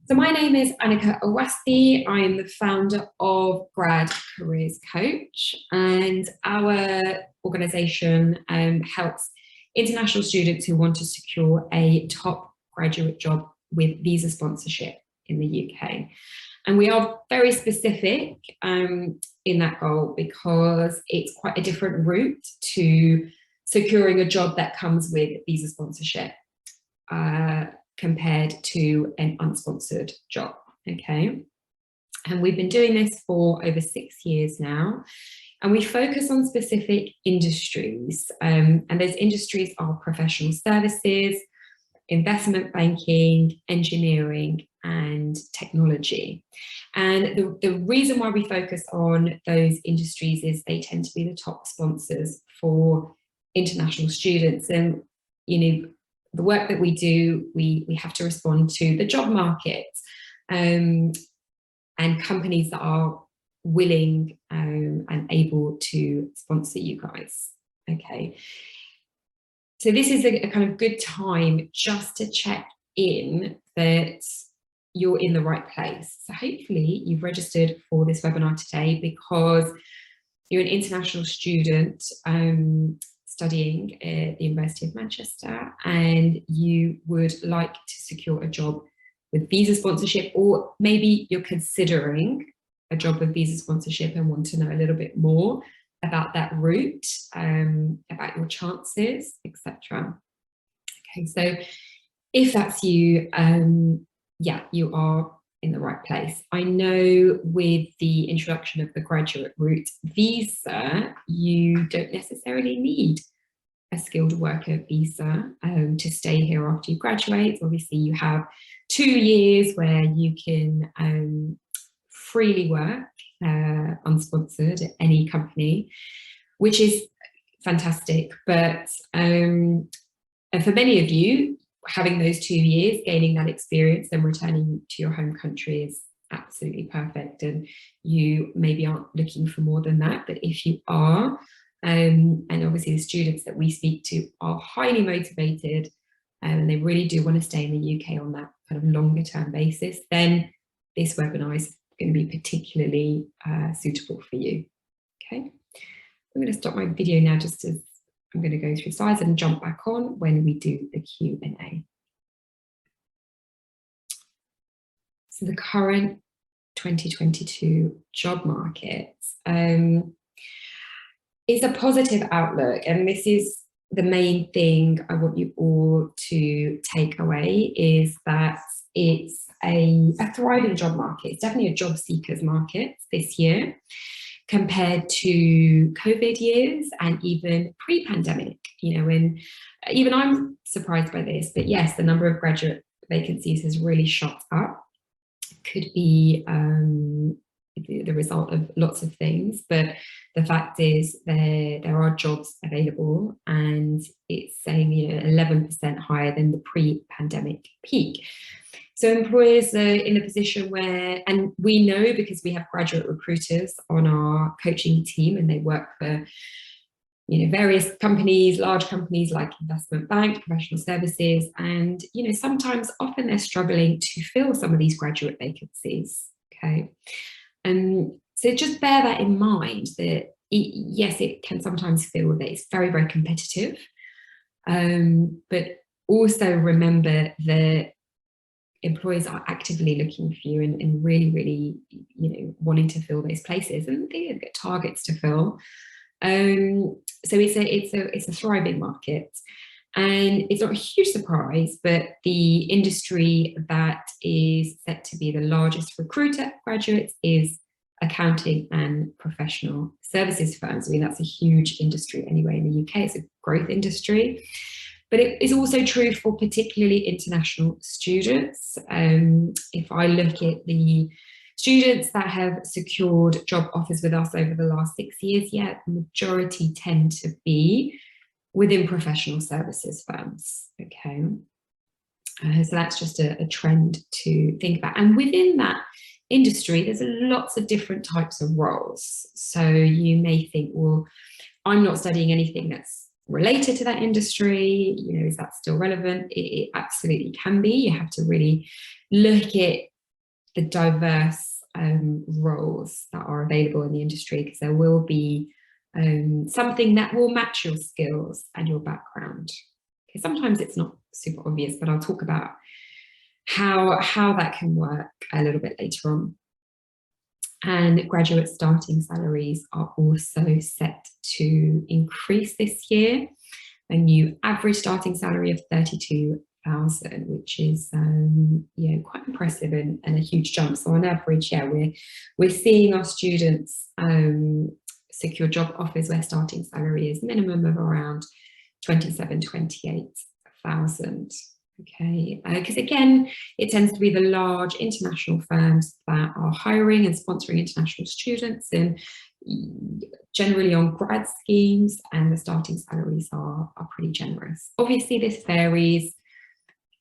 So my name is Anika Awasthi. I am the founder of Grad Careers Coach, and our organisation helps international students who want to secure a top graduate job with visa sponsorship in the UK. And we are very specific in that goal because it's quite a different route to securing a job that comes with visa sponsorship compared to an unsponsored job, okay? And we've been doing this for over 6 years now, and we focus on specific industries, and those industries are professional services, investment banking, engineering, and technology. And the reason why we focus on those industries is they tend to be the top sponsors for international students. And, you know, the work that we do, we have to respond to the job market and companies that are willing and able to sponsor you guys, okay? So this is a kind of good time just to check in that you're in the right place. So hopefully you've registered for this webinar today because you're an international student studying at the University of Manchester, and you would like to secure a job with visa sponsorship, or maybe you're considering a job with visa sponsorship and want to know a little bit more about that route, about your chances, etc. Okay, so if that's you, yeah, you are in the right place. I know with the introduction of the graduate route visa, you don't necessarily need a skilled worker visa to stay here after you graduate. Obviously, you have 2 years where you can freely work unsponsored at any company, which is fantastic. But and for many of you, having those 2 years, gaining that experience and returning to your home country is absolutely perfect. And you maybe aren't looking for more than that, but if you are, and obviously the students that we speak to are highly motivated and they really do want to stay in the UK on that kind of longer term basis, then this webinar is going to be particularly suitable for you. Okay, I'm going to stop my video now just as I'm going to go through slides and jump back on when we do the Q&A. So the current 2022 job market is a positive outlook, and this is the main thing I want you all to take away, is that it's a thriving job market. It's definitely a job seekers market this year compared to COVID years and even pre-pandemic, you know, and even I'm surprised by this, but yes, the number of graduate vacancies has really shot up. Could be the result of lots of things, but the fact is there are jobs available, and it's saying, you know, 11% higher than the pre-pandemic peak. So employers are in a position where, and we know because we have graduate recruiters on our coaching team, and they work for, you know, various companies, large companies like investment bank, professional services, and, you know, sometimes often they're struggling to fill some of these graduate vacancies, okay? So just bear that in mind, that yes, it can sometimes feel that it's very, very competitive, but also remember that employers are actively looking for you and really, really, you know, wanting to fill those places, and they've got targets to fill. So it's a thriving market, and it's not a huge surprise, but the industry that is set to be the largest recruiter graduates is accounting and professional services firms. I mean, that's a huge industry anyway in the UK. It's a growth industry, but it is also true for particularly international students. If I look at the students that have secured job offers with us over the last 6 years, yeah, the majority tend to be within professional services firms, okay? So that's just a trend to think about. And within that industry, there's lots of different types of roles. So you may think, well, I'm not studying anything that's related to that industry, you know, is that still relevant? It absolutely can be. You have to really look at the diverse roles that are available in the industry, because there will be something that will match your skills and your background. Okay, sometimes it's not super obvious, but I'll talk about how that can work a little bit later on. And graduate starting salaries are also set to increase this year. A new average starting salary of 32,000, which is quite impressive and a huge jump. So on average, we're seeing our students secure job offers where starting salary is minimum of around 28,000. Okay, because again, it tends to be the large international firms that are hiring and sponsoring international students, and generally on grad schemes, and the starting salaries are pretty generous. Obviously, this varies.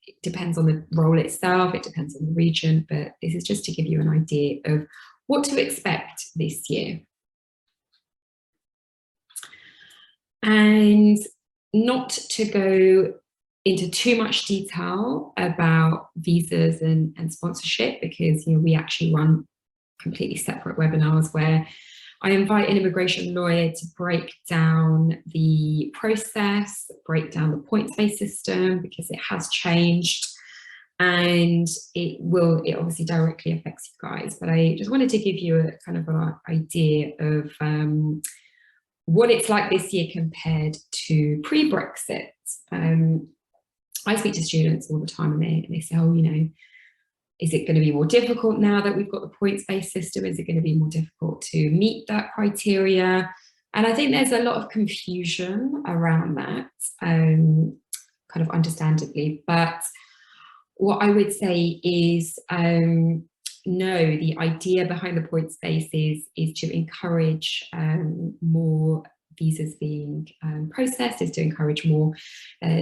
It depends on the role itself, it depends on the region, but this is just to give you an idea of what to expect this year. And not to go into too much detail about visas and sponsorship, because we actually run completely separate webinars where I invite an immigration lawyer to break down the process, break down the points-based system, because it has changed and it obviously directly affects you guys. But I just wanted to give you a kind of an idea of what it's like this year compared to pre-Brexit. I speak to students all the time, and they say, oh, is it going to be more difficult now that we've got the points-based system? Is it going to be more difficult to meet that criteria? And I think there's a lot of confusion around that, kind of understandably. But what I would say is, no, the idea behind the points-based is to encourage more visas being processed, is to encourage more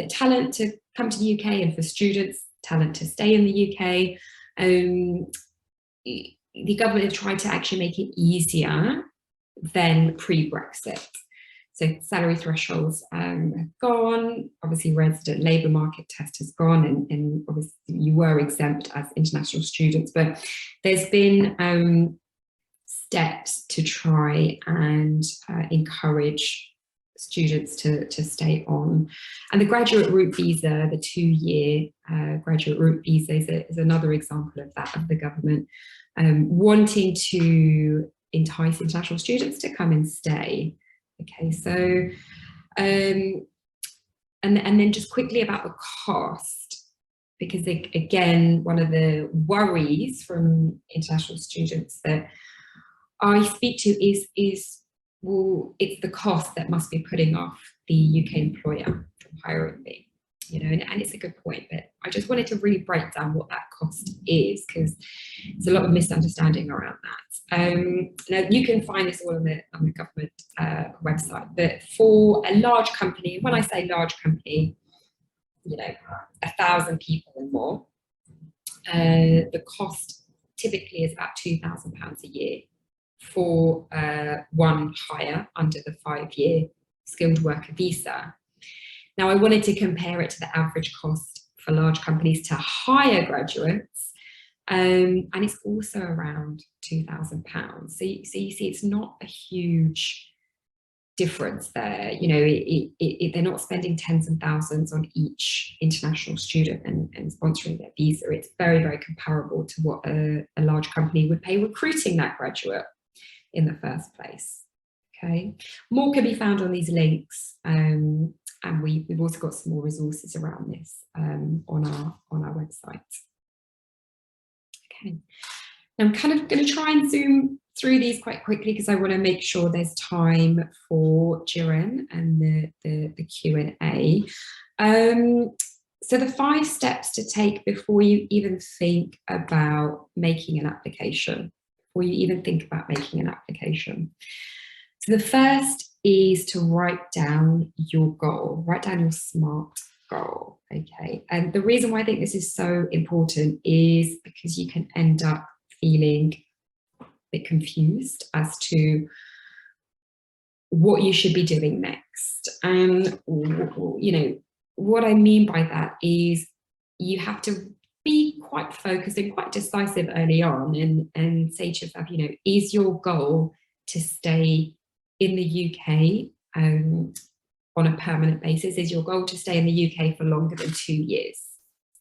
talent to come to the UK, and for students, talent to stay in the UK. The government have tried to actually make it easier than pre-Brexit. So salary thresholds have gone, obviously resident labour market test has gone, and obviously you were exempt as international students, but there's been steps to try and encourage students to stay on. And the graduate route visa, the 2-year graduate route visa is another example of that, of the government wanting to entice international students to come and stay. Okay, so and then just quickly about the cost, because again, one of the worries from international students that I speak to is well, it's the cost that must be putting off the UK employer from hiring me, and it's a good point, but I just wanted to really break down what that cost is, because there's a lot of misunderstanding around that. Now you can find this all on the government website, but for a large company, when I say large company, 1,000 people and more, the cost typically is about £2,000 a year for one hire under the 5-year skilled worker visa. Now, I wanted to compare it to the average cost for large companies to hire graduates, and it's also around £2,000. So you see, it's not a huge difference there. They're not spending tens and thousands on each international student and sponsoring their visa. It's very, very comparable to what a large company would pay recruiting that graduate in the first place. Okay, more can be found on these links, and we've also got some more resources around this on our website. Okay, I'm kind of going to try and zoom through these quite quickly, because I want to make sure there's time for Jiren and the Q&A. So the 5 steps to take before you even think about making an application. So the first is to write down your goal, write down your SMART goal, okay? And the reason why I think this is so important is because you can end up feeling a bit confused as to what you should be doing next. And what I mean by that is you have to be quite focused and quite decisive early on, and say to yourself, you know, is your goal to stay in the UK on a permanent basis? Is your goal to stay in the UK for longer than 2 years?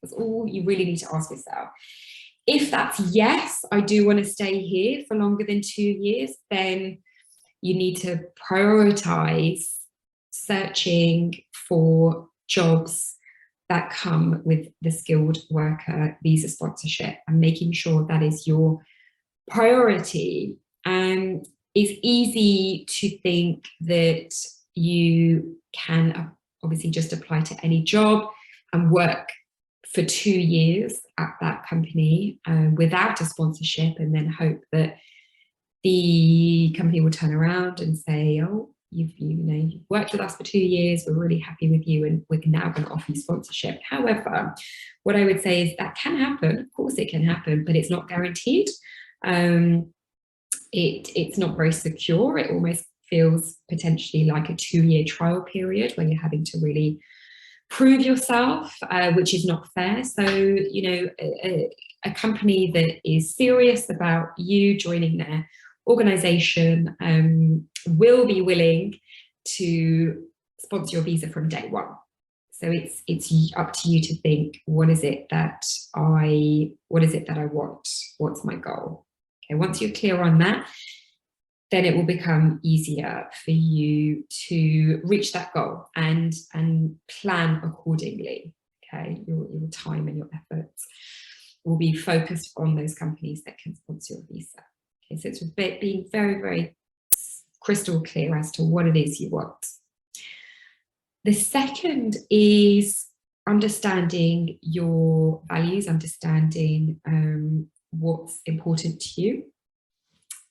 That's all you really need to ask yourself. If that's yes, I do want to stay here for longer than 2 years, then you need to prioritize searching for jobs that come with the skilled worker visa sponsorship, and making sure that is your priority. And it's easy to think that you can obviously just apply to any job and work for 2 years at that company without a sponsorship, and then hope that the company will turn around and say, oh, you've worked with us for 2 years, we're really happy with you, and we're now going to offer you sponsorship. However, what I would say is that can happen. Of course it can happen, but it's not guaranteed. It's not very secure. It almost feels potentially like a 2-year trial period where you're having to really prove yourself, which is not fair. So, you know, a company that is serious about you joining their organization will be willing to sponsor your visa from day one. So it's up to you to think, what is it that I want? What's my goal? Okay, once you're clear on that, then it will become easier for you to reach that goal and plan accordingly. Okay, your time and your efforts will be focused on those companies that can sponsor your visa. Okay, so it's being very, very crystal clear as to what it is you want. The second is understanding your values, understanding what's important to you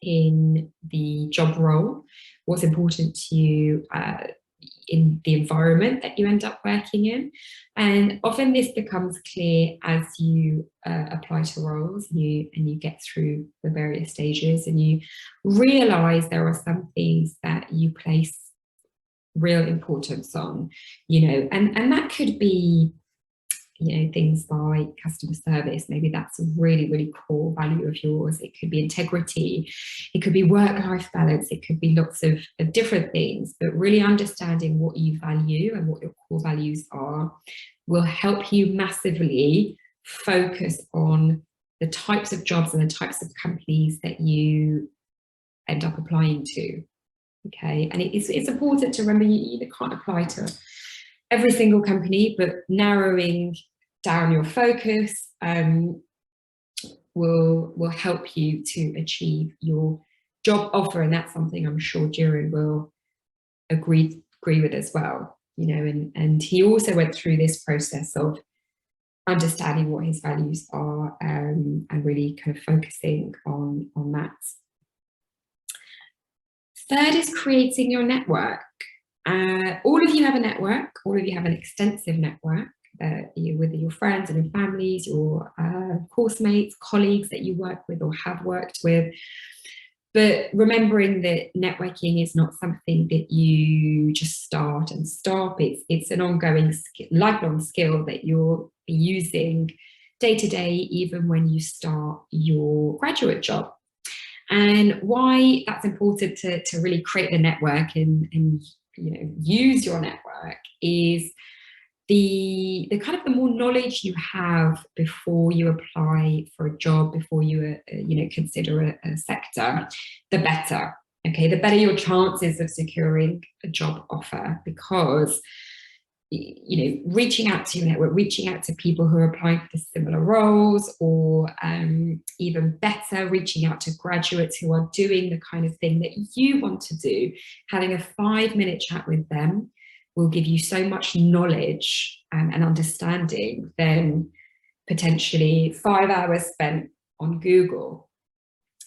in the job role, what's important to you in the environment that you end up working in. And often this becomes clear as you apply to roles and you get through the various stages, and you realize there are some things that you place real importance on, you know, and that could be, you know, things like customer service. Maybe that's a really, really core value of yours. It could be integrity, it could be work-life balance, it could be lots of different things. But really understanding what you value and what your core values are will help you massively focus on the types of jobs and the types of companies that you end up applying to. Okay, and it's important to remember you can't apply to every single company, but narrowing down your focus will help you to achieve your job offer, and that's something I'm sure Jiren will agree with as well. You know, and he also went through this process of understanding what his values are and really kind of focusing on that. Third is creating your network. All of you have a network, all of you have an extensive network, whether your friends and your families, your course mates, colleagues that you work with or have worked with. But remembering that networking is not something that you just start and stop. It's an ongoing, lifelong skill that you'll be using day to day, even when you start your graduate job. And why that's important to really create the network and you know, use your network is the kind of the more knowledge you have before you apply for a job, before you you know, consider a sector, the better. Okay, the better your chances of securing a job offer, because you know, reaching out to your network, reaching out to people who are applying for similar roles, or even better, reaching out to graduates who are doing the kind of thing that you want to do, having a 5-minute chat with them will give you so much knowledge and understanding than potentially 5 hours spent on Google.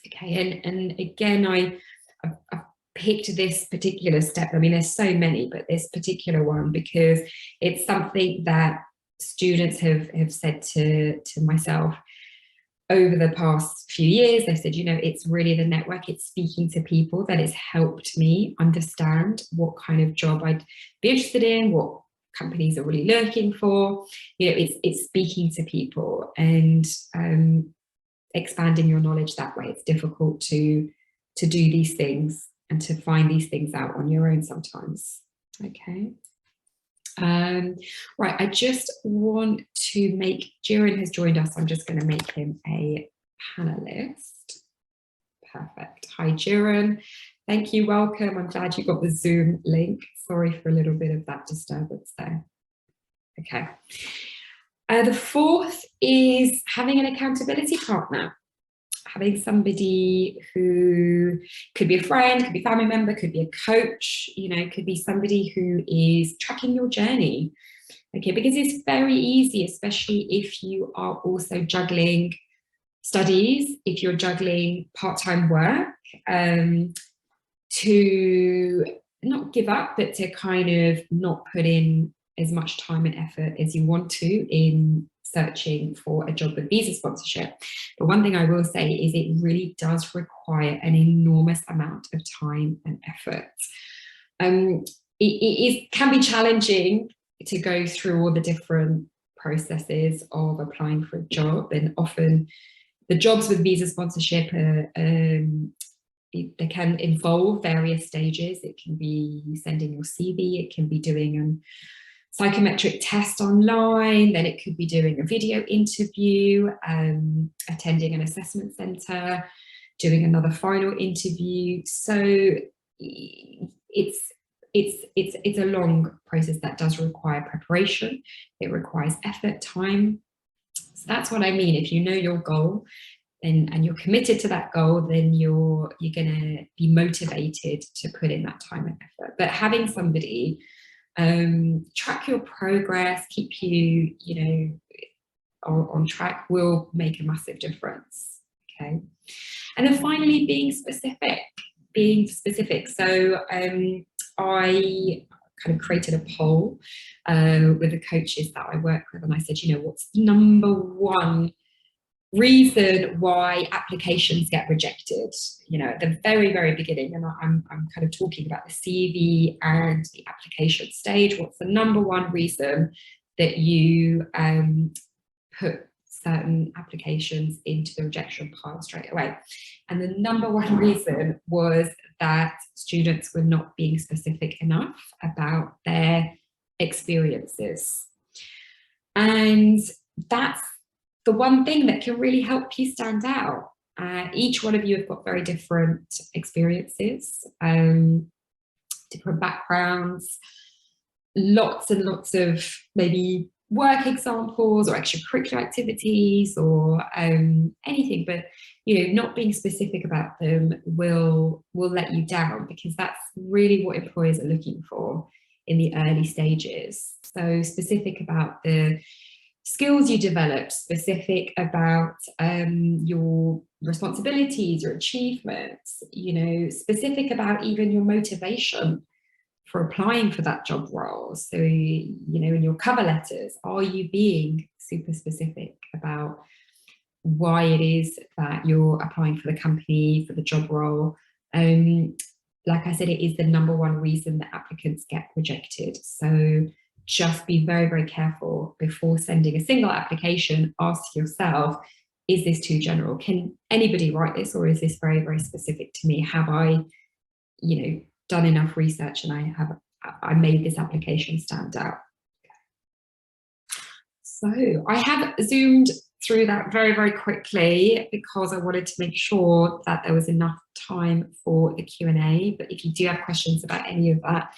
Okay, and again, I've picked this particular step. I mean, there's so many, but this particular one, because it's something that students have said to myself over the past few years. They said, you know, it's really the network, it's speaking to people that has helped me understand what kind of job I'd be interested in, what companies are really looking for. You know, it's speaking to people and expanding your knowledge that way. It's difficult to do these things and to find these things out on your own sometimes. Okay. Right, I just want to make, Jiren has joined us. I'm just going to make him a panelist. Perfect. Hi, Jiren. Thank you. Welcome. I'm glad you got the Zoom link. Sorry for a little bit of that disturbance there. Okay. The fourth is having an accountability partner. Having somebody who could be a friend, could be a family member, could be a coach, you know, could be somebody who is tracking your journey. Okay, because it's very easy, especially if you are also juggling studies, if you're juggling part-time work, to not give up, but to kind of not put in as much time and effort as you want to in searching for a job with visa sponsorship. But one thing I will say is it really does require an enormous amount of time and effort. It can be challenging to go through all the different processes of applying for a job, and often the jobs with visa sponsorship they can involve various stages. It can be sending your CV, it can be doing a psychometric test online, then it could be doing a video interview, attending an assessment centre, doing another final interview. So it's a long process that does require preparation. It requires effort, time. So that's what I mean. If you know your goal and you're committed to that goal, then you're gonna be motivated to put in that time and effort. But having somebody track your progress, keep you, you know, on track will make a massive difference. Okay. And then finally, being specific. So I kind of created a poll with the coaches that I work with, and I said, you know, what's the number one reason why applications get rejected, you know, at the very, very beginning. And I'm kind of talking about the CV and the application stage. What's the number one reason that you put certain applications into the rejection pile straight away? And the number one reason was that students were not being specific enough about their experiences. And that's the one thing that can really help you stand out. Each one of you have got very different experiences, different backgrounds, lots and lots of maybe work examples or extracurricular activities or anything, but you know, not being specific about them will let you down, because that's really what employers are looking for in the early stages. So specific about the skills you developed, specific about your responsibilities, your achievements, you know, specific about even your motivation for applying for that job role. So, you know, in your cover letters, are you being super specific about why it is that you're applying for the company, for the job role? Like I said, it is the number one reason that applicants get rejected. So just be very, very careful before sending a single application. Ask yourself, is this too general? Can anybody write this, or is this very, very specific to me? Have I, you know, done enough research and I made this application stand out? So I have zoomed through that very, very quickly because I wanted to make sure that there was enough time for the Q&A. But if you do have questions about any of that,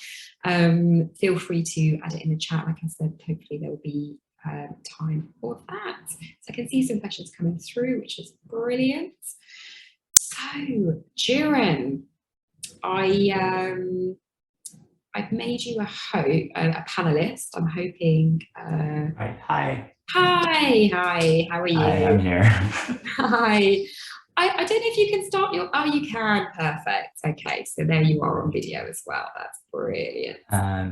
feel free to add it in the chat. Like I said, hopefully there will be time for that. So I can see some questions coming through, which is brilliant. So, Jiren, I've made you a panelist. I'm hoping. Right. Hi. Hi. How are you? Hi, I'm here. Hi. I don't know if you can start your. Oh, you can. Perfect. Okay, so there you are on video as well. That's brilliant.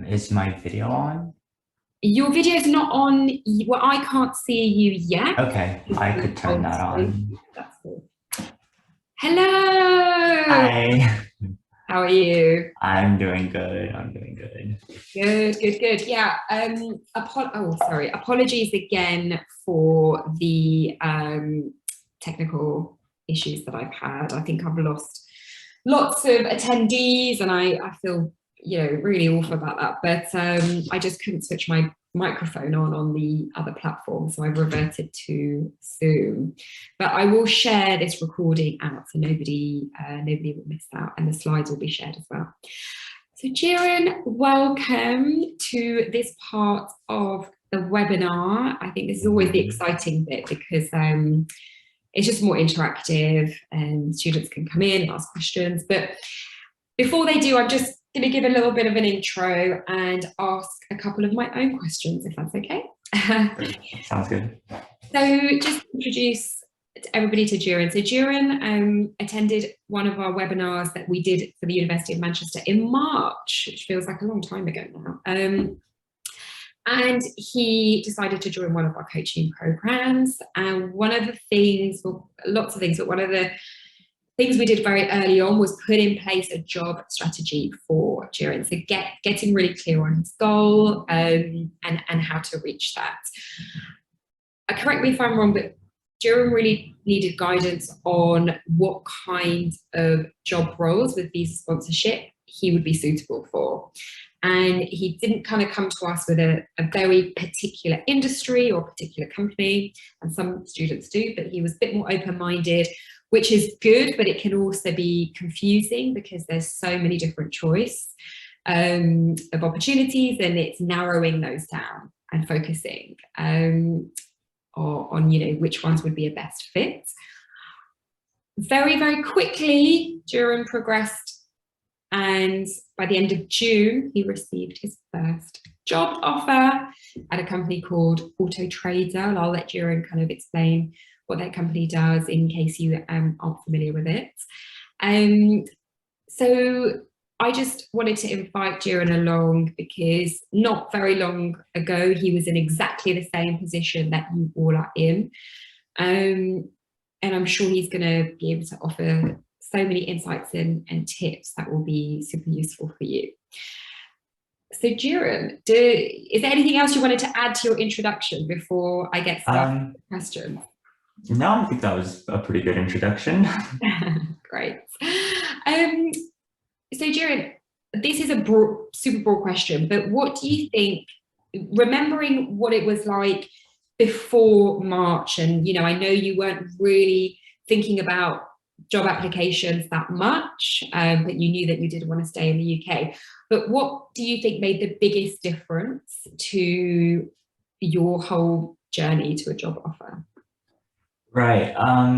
Is my video on? Your video's not on. Well, I can't see you yet. Okay, I could turn that on. That's cool. Hello. Hi. How How are you? I'm doing good. I'm doing good. Good. Yeah. Apologies again for the technical issues that I've had. I think I've lost lots of attendees, and I feel really awful about that. But I just couldn't switch my microphone on the other platform, so I've reverted to Zoom. But I will share this recording out so nobody will miss out, and the slides will be shared as well. So Jiren, welcome to this part of the webinar. I think this is always the exciting bit because it's just more interactive and students can come in and ask questions. But before they do, I'm just going to give a little bit of an intro and ask a couple of my own questions, if that's okay. Sounds good. So just introduce everybody to Jiren. So Jiren attended one of our webinars that we did for the University of Manchester in March, which feels like a long time ago now. And he decided to join one of our coaching programs. And one of the things, well, lots of things, but one of the things we did very early on was put in place a job strategy for Jiren. So getting really clear on his goal and how to reach that. Correct me if I'm wrong, but Jiren really needed guidance on what kind of job roles with visa sponsorship he would be suitable for. And he didn't kind of come to us with a very particular industry or particular company, and some students do, but he was a bit more open-minded, which is good, but it can also be confusing because there's so many different choice of opportunities, and it's narrowing those down and focusing on which ones would be a best fit. Very, very quickly, Jiren progressed, and by the end of June, he received his first job offer at a company called Auto Trader. And I'll let Jiren kind of explain what that company does in case you aren't familiar with it. So I just wanted to invite Jiren along because not very long ago, he was in exactly the same position that you all are in. And I'm sure he's going to be able to offer so many insights and tips that will be super useful for you. So Jiren, is there anything else you wanted to add to your introduction before I get started with the questions? No, I think that was a pretty good introduction. Great. So Jiren, this is a super broad question, but what do you think, remembering what it was like before March, and I know you weren't really thinking about job applications that much, but you knew that you did want to stay in the UK. But what do you think made the biggest difference to your whole journey to a job offer? Right.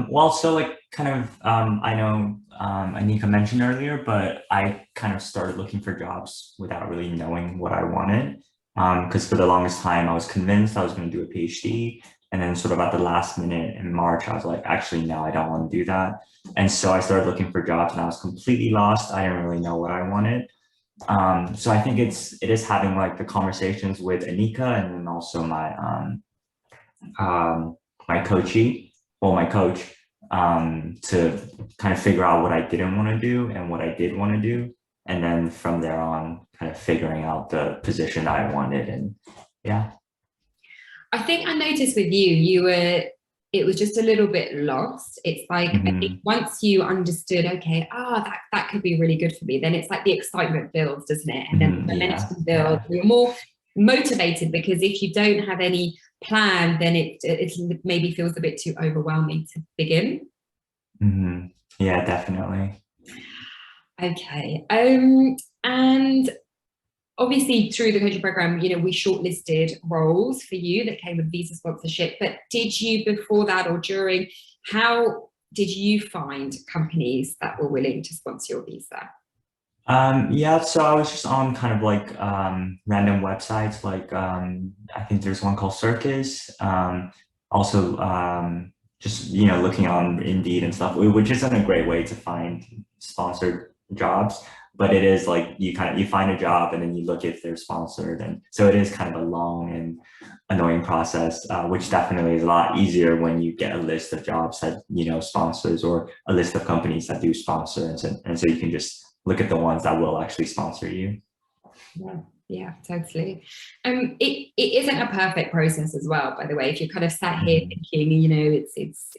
Well, so I know Anika mentioned earlier, but I kind of started looking for jobs without really knowing what I wanted. Because for the longest time, I was convinced I was going to do a PhD. And then sort of at the last minute in March, I was like, actually, no, I don't want to do that. And so I started looking for jobs and I was completely lost. I didn't really know what I wanted. So I think it is having like the conversations with Anika and then also my my coach, to kind of figure out what I didn't want to do and what I did want to do. And then from there on, kind of figuring out the position that I wanted. And yeah. I think I noticed with you it was just a little bit lost. It's like, I think once you understood, okay, that could be really good for me, then it's like the excitement builds, doesn't it? And then the momentum builds. You're more motivated, because if you don't have any plan, then it maybe feels a bit too overwhelming to begin. Yeah, definitely. Okay. And obviously through the coaching program, we shortlisted roles for you that came with visa sponsorship, but did you, before that or during, how did you find companies that were willing to sponsor your visa? Yeah, so I was just on kind of like random websites, like I think there's one called Circus. Also, just looking on Indeed and stuff, which isn't a great way to find sponsored jobs, but it is like you find a job and then you look if they're sponsored, and so it is kind of a long and annoying process, which definitely is a lot easier when you get a list of jobs that sponsors, or a list of companies that do sponsor, and so you can just look at the ones that will actually sponsor you. Yeah, totally. It isn't a perfect process as well, by the way. If you're kind of sat here thinking, you know, it's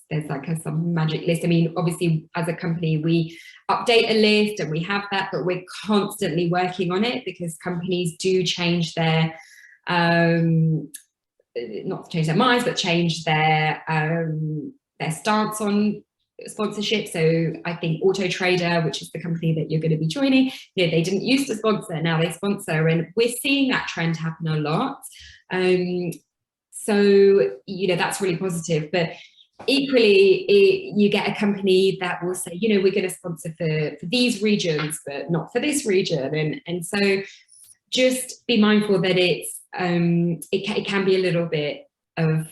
there's like some magic list. I mean, obviously, as a company, we update a list and we have that, but we're constantly working on it because companies do change their not change their minds, but change their stance on sponsorship. So I think Auto Trader, which is the company that you're going to be joining, you know, they didn't used to sponsor, now they sponsor, and we're seeing that trend happen a lot. So, you know, that's really positive. But equally, you get a company that will say, you know, we're going to sponsor for these regions, but not for this region. And so just be mindful that it can be a little bit of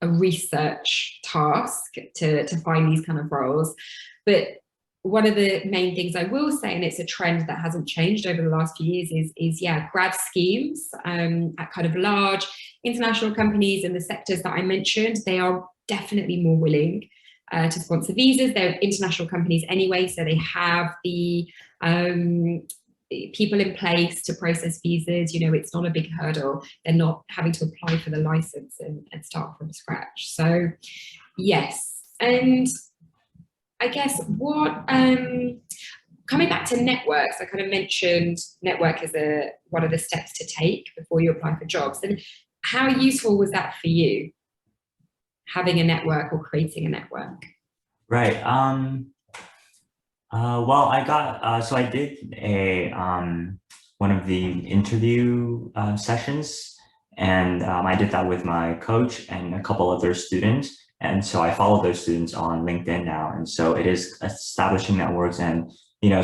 a research task to find these kind of roles. But one of the main things I will say, and it's a trend that hasn't changed over the last few years, is grad schemes at kind of large international companies in the sectors that I mentioned. They are definitely more willing to sponsor visas. They're international companies anyway, so they have the people in place to process visas. You know, it's not a big hurdle. They're not having to apply for the license and start from scratch. So yes. And I guess what coming back to networks, I kind of mentioned network as one of the steps to take before you apply for jobs. And how useful was that for you, having a network or creating a network? Right. Well, I got, so I did one of the interview sessions, and I did that with my coach and a couple other students. And so I follow those students on LinkedIn now. And so it is establishing networks. And, you know,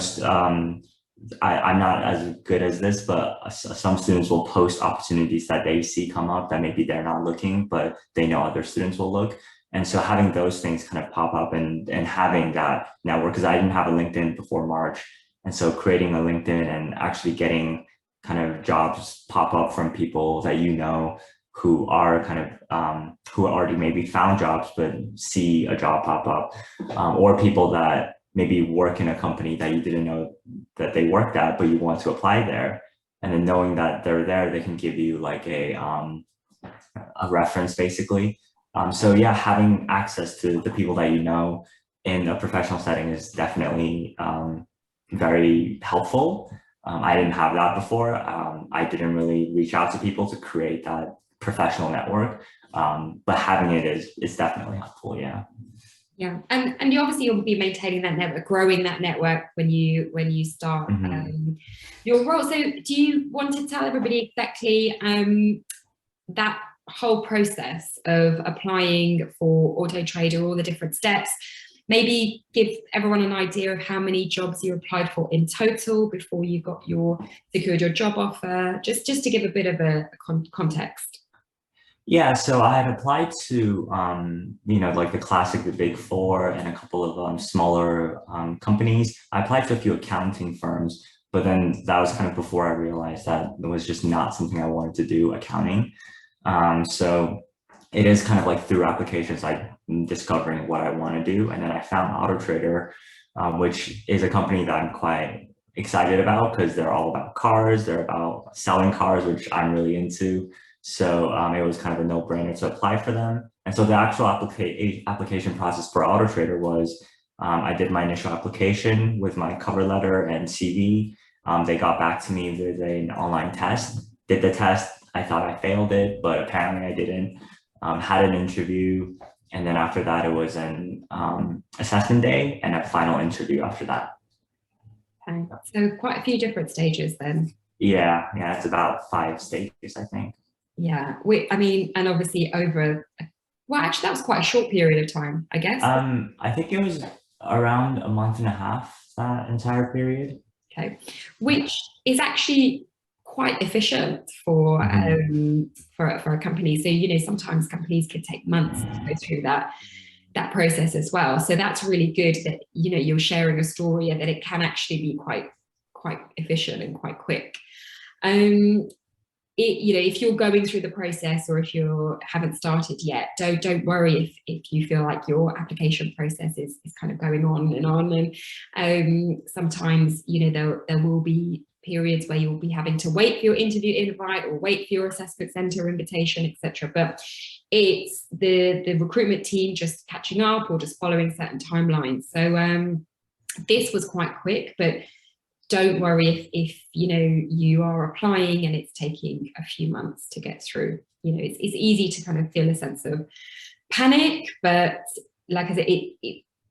I'm not as good as this, but some students will post opportunities that they see come up that maybe they're not looking, but they know other students will look. And so having those things kind of pop up and having that network, because I didn't have a LinkedIn before March. And so creating a LinkedIn and actually getting kind of jobs pop up from people that you know who are kind of, who already maybe found jobs, but see a job pop up, or people that maybe work in a company that you didn't know that they worked at, but you want to apply there. And then knowing that they're there, they can give you like a reference basically. So yeah, having access to the people that you know in a professional setting is definitely very helpful. I didn't have that before. I didn't really reach out to people to create that professional network, but having it is definitely helpful. Yeah. Yeah, and you obviously will be maintaining that network, growing that network when you start your role. So do you want to tell everybody exactly that whole process of applying for Auto Trader, all the different steps? Maybe give everyone an idea of how many jobs you applied for in total before you secured your job offer, just to give a bit of a context. Yeah, so I had applied to, you know, like the classic, the Big Four, and a couple of smaller companies. I applied to a few accounting firms, but then that was kind of before I realized that it was just not something I wanted to do, accounting. So it is kind of like through applications, like discovering what I want to do. And then I found Auto Trader, which is a company that I'm quite excited about because they're all about cars. They're about selling cars, which I'm really into. So it was kind of a no-brainer to apply for them. And so the actual application process for Auto Trader was I did my initial application with my cover letter and CV. They got back to me with an online test, did the test. I thought I failed it, but apparently I didn't. Had an interview. And then after that, it was an assessment day and a final interview after that. Okay. So quite a few different stages then. Yeah, it's about 5 stages, I think. Yeah, I mean, and obviously well, actually that was quite a short period of time, I guess. I think it was around a month and a half, that entire period. Okay, which is actually quite efficient for a company. So, you know, sometimes companies can take months to go through that process as well. So that's really good that, you know, you're sharing a story and that it can actually be quite efficient and quite quick. if you're going through the process, or if you haven't started yet, don't worry if you feel like your application process is kind of going on and on. And sometimes, there will be periods where you'll be having to wait for your interview invite or wait for your assessment center invitation, etc. But it's the recruitment team just catching up or just following certain timelines. So this was quite quick, but don't worry if you are applying and it's taking a few months to get through. It's easy to kind of feel a sense of panic, but like I said,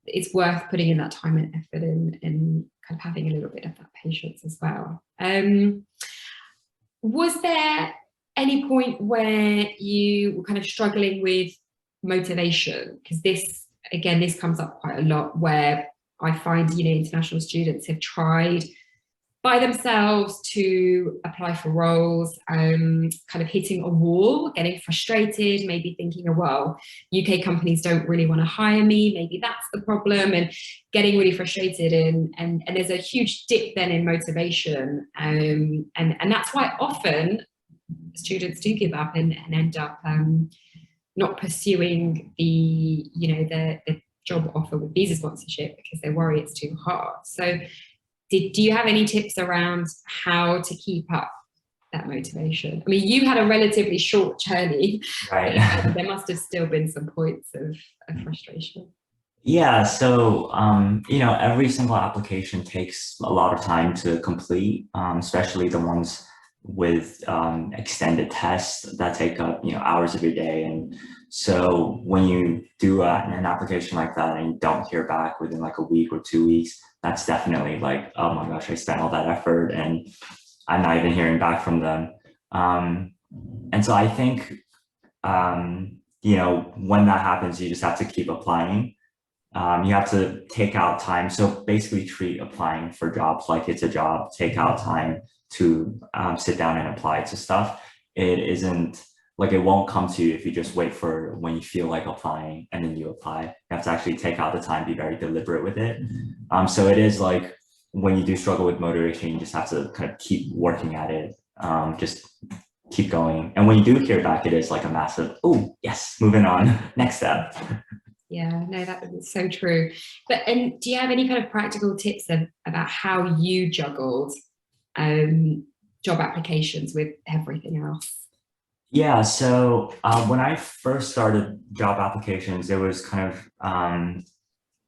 it's worth putting in that time and effort and kind of having a little bit of that patience as well. Was there any point where you were kind of struggling with motivation? Because this comes up quite a lot, where I find international students have tried by themselves to apply for roles, kind of hitting a wall, getting frustrated, maybe thinking, oh, well, UK companies don't really want to hire me, maybe that's the problem, and getting really frustrated. And there's a huge dip then in motivation. And that's why often students do give up and end up not pursuing the job offer with visa sponsorship, because they worry it's too hard. So do you have any tips around how to keep up that motivation? I mean, you had a relatively short journey, right? There must have still been some points of frustration. Yeah, so every single application takes a lot of time to complete, especially the ones with extended tests that take up hours of your day. And so when you do an application like that and you don't hear back within like a week or 2 weeks, that's definitely like, oh my gosh, I spent all that effort and I'm not even hearing back from them. And so I think when that happens, you just have to keep applying. You have to take out time. So basically treat applying for jobs like it's a job. Take out time to sit down and apply to stuff. It isn't like, it won't come to you if you just wait for when you feel like applying and then you apply. You have to actually take out the time, be very deliberate with it. So it is like, when you do struggle with motivation, you just have to kind of keep working at it. Just keep going. And when you do hear back, it is like a massive, oh yes, moving on, next step. Yeah, no, that is so true. And do you have any kind of practical tips about how you juggled job applications with everything else? Yeah, so when I first started job applications, it was kind of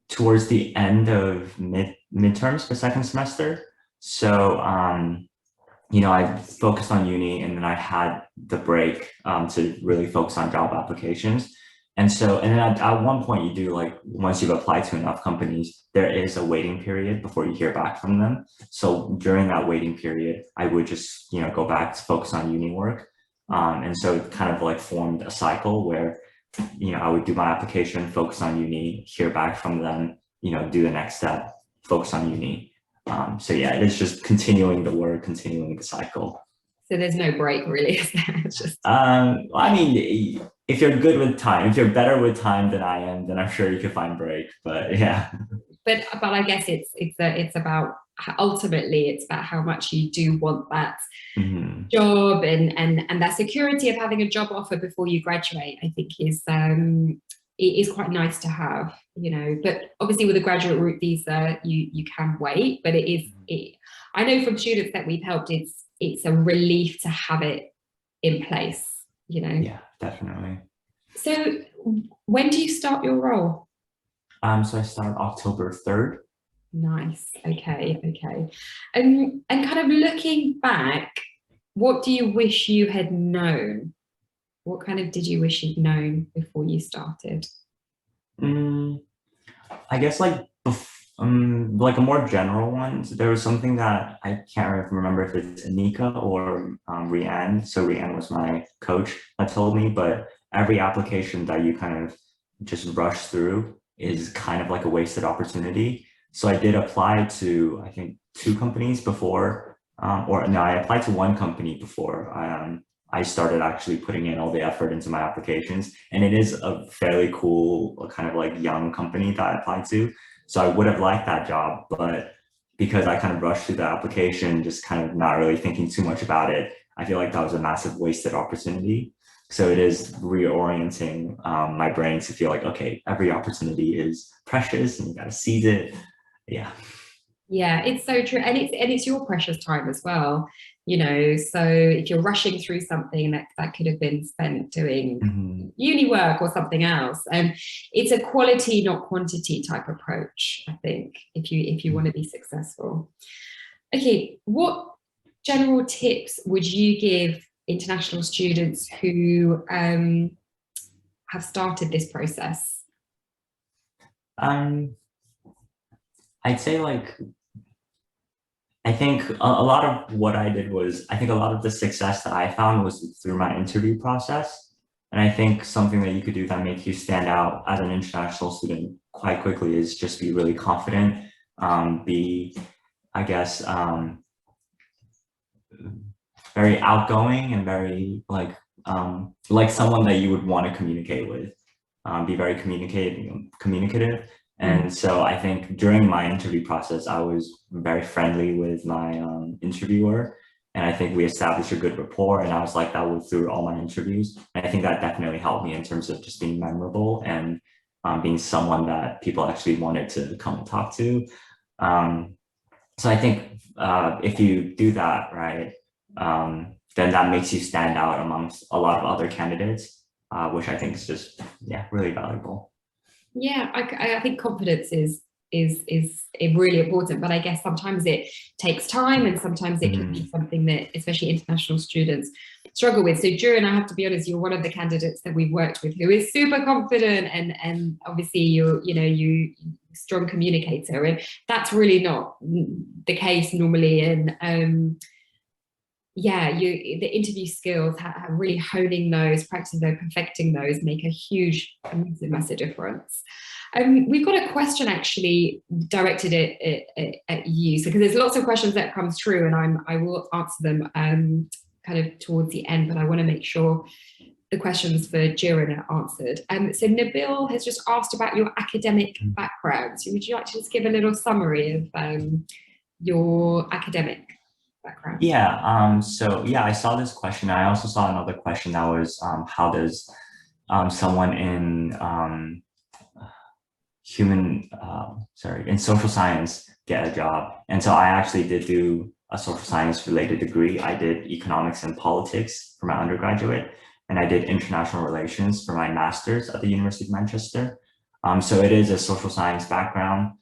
towards the end of midterms for second semester. So I focused on uni, and then I had the break to really focus on job applications. And then at one point you do, like, once you've applied to enough companies, there is a waiting period before you hear back from them. So during that waiting period, I would just, go back to focus on uni work. And so it kind of like formed a cycle where, I would do my application, focus on uni, hear back from them, do the next step, focus on uni. So yeah, it's just continuing the work, continuing the cycle. So there's no break really, is there? It's just... I mean, if you're good with time, if you're better with time than I am, then I'm sure you can find break. But yeah. But I guess it's about, ultimately it's about how much you do want that job, and that security of having a job offer before you graduate, I think it is quite nice to have, but obviously with a graduate route visa, you can wait, but I know from students that we've helped, it's a relief to have it in place, Yeah, definitely. So when do you start your role? So I start October 3rd. Nice. Okay. And kind of looking back, what do you wish you had known? What kind of did you wish you'd known before you started? I guess like a more general one. There was something that I can't remember if it's Anika or Rianne. So Rianne was my coach that told me, but every application that you kind of just rush through is kind of like a wasted opportunity. So I did apply to, I think, 2 companies before, I applied to 1 company before I started actually putting in all the effort into my applications. And it is a fairly cool kind of like young company that I applied to. So I would have liked that job, but because I kind of rushed through the application, just kind of not really thinking too much about it, I feel like that was a massive wasted opportunity. So it is reorienting my brain to feel like, okay, every opportunity is precious and you got to seize it. Yeah. Yeah, it's so true. And it's your precious time as well, you know. So if you're rushing through something that could have been spent doing uni work or something else. And it's a quality, not quantity type approach, I think, if you want to be successful. Okay, what general tips would you give international students who have started this process? I'd say like, I think a lot of what I did was, I think a lot of the success that I found was through my interview process. And I think something that you could do that makes you stand out as an international student quite quickly is just be really confident, be, I guess, very outgoing and very like someone that you would want to communicate with, be very communicative. And so I think during my interview process, I was very friendly with my interviewer. And I think we established a good rapport, and I was like that through all my interviews. And I think that definitely helped me in terms of just being memorable and being someone that people actually wanted to come and talk to. So I think if you do that, right, then that makes you stand out amongst a lot of other candidates, which I think is just, yeah, really valuable. Yeah, I think confidence is really important, but I guess sometimes it takes time, and sometimes it can be something that especially international students struggle with. So Drew, and I have to be honest, you're one of the candidates that we've worked with who is super confident, and obviously you strong communicator, and that's really not the case normally. And yeah, the interview skills, really honing those, practicing those, perfecting those, make a huge, massive difference. We've got a question actually directed at you, so because there's lots of questions that come through, and I will answer them kind of towards the end, but I want to make sure the questions for Jiren are answered. So Nabil has just asked about your academic background. So would you like to just give a little summary of your academic background? Yeah, so yeah, I saw this question. I also saw another question that was how does someone in in social science get a job? And so I actually did do a social science related degree. I did economics and politics for my undergraduate, and I did international relations for my master's at the University of Manchester. So it is a social science background.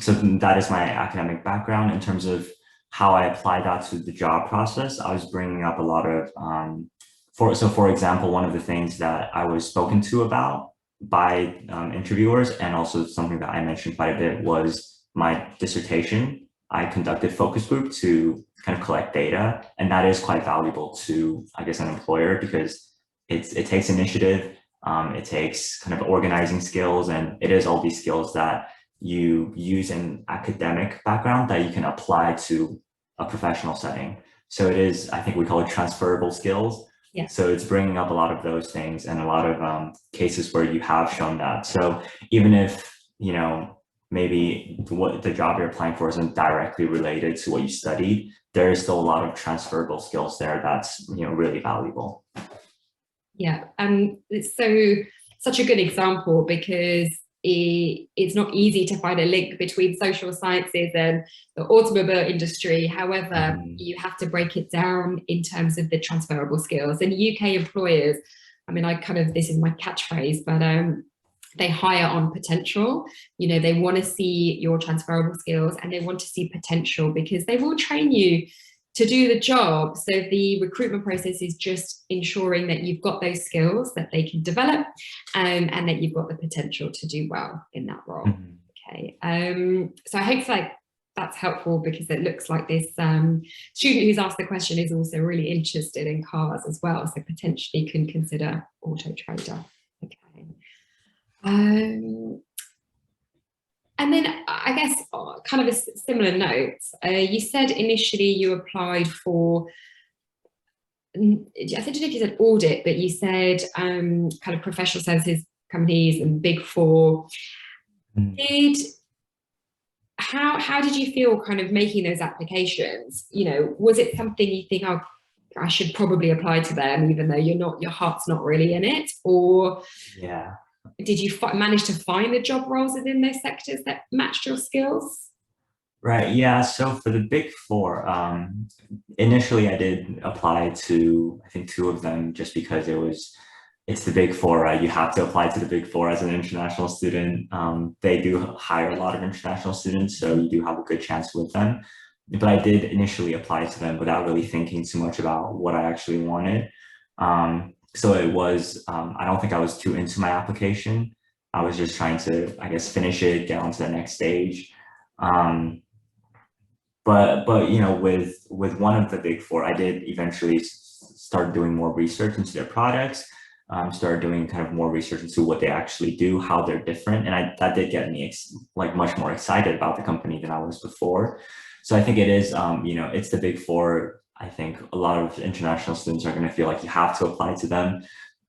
So that is my academic background. In terms of how I applied that to the job process, I was bringing up a lot of, for example, one of the things that I was spoken to about by interviewers, and also something that I mentioned quite a bit, was my dissertation. I conducted focus group to kind of collect data, and that is quite valuable to, I guess, an employer, because it takes initiative, it takes kind of organizing skills, and it is all these skills that you use in academic background that you can apply to a professional setting. So it is, I think we call it transferable skills. Yeah. So it's bringing up a lot of those things and a lot of cases where you have shown that. So even if, maybe what the job you're applying for isn't directly related to what you studied, there is still a lot of transferable skills there that's, really valuable. Yeah, it's such a good example, because it's not easy to find a link between social sciences and the automobile industry. However, you have to break it down in terms of the transferable skills. And UK employers, I mean, this is my catchphrase, but they hire on potential. They want to see your transferable skills, and they want to see potential, because they will train you to do the job. So the recruitment process is just ensuring that you've got those skills that they can develop, and that you've got the potential to do well in that role. Okay. So I hope that's helpful, because it looks like this student who's asked the question is also really interested in cars as well, so potentially can consider auto trader. Okay. And then I guess kind of a similar note, you said initially you applied for, I don't know if you said audit, but you said kind of professional services companies and Big Four. how did you feel kind of making those applications? You know, was it something you think, oh, I should probably apply to them, even though your heart's not really in it? Or Yeah. did you manage to find the job roles within those sectors that matched your skills? Right. Yeah. So for the big four, initially I did apply to, I think, two of them just because it's the big four, right? You have to apply to the big four as an international student. They do hire a lot of international students, so you do have a good chance with them. But I did initially apply to them without really thinking too much about what I actually wanted. So it was, I don't think I was too into my application. I was just trying to, I guess, finish it, get on to the next stage. Um, but you know, with one of the big four, I did eventually start doing more research into their products, started doing kind of more research into what they actually do, how they're different, and that did get me like much more excited about the company than I was before. So I think it is, you know, it's the big four. I think a lot of international students are going to feel like you have to apply to them.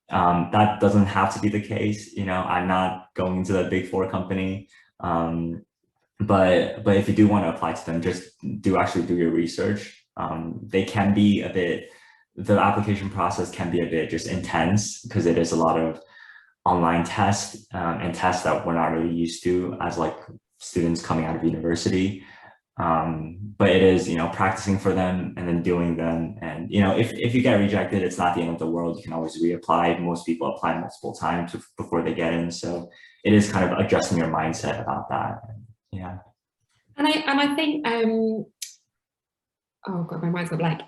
That doesn't have to be the case. You know, I'm not going into the big four company. But if you do want to apply to them, just actually do your research. They can be a bit, the application process can be a bit just intense because it is a lot of online tests and tests that we're not really used to as like students coming out of university. But it is, you know, practicing for them and then doing them. And, you know, if you get rejected, it's not the end of the world. You can always reapply. Most people apply multiple times before they get in. So it is kind of adjusting your mindset about that. Yeah. And I think oh god, my mind's got blank.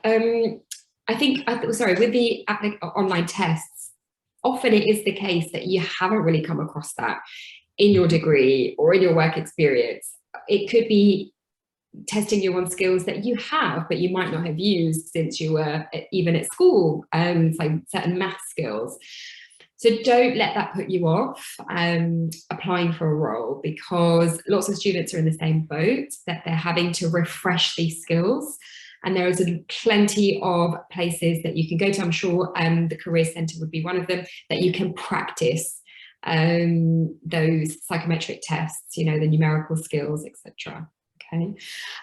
I think sorry, with the online tests, often it is the case that you haven't really come across that in your degree or in your work experience. It could be testing you on skills that you have, but you might not have used since you were even at school, like certain math skills. So don't let that put you off applying for a role, because lots of students are in the same boat, that they're having to refresh these skills. And there is plenty of places that you can go to. I'm sure the Career Centre would be one of them, that you can practice those psychometric tests, you know, the numerical skills, etc. Okay.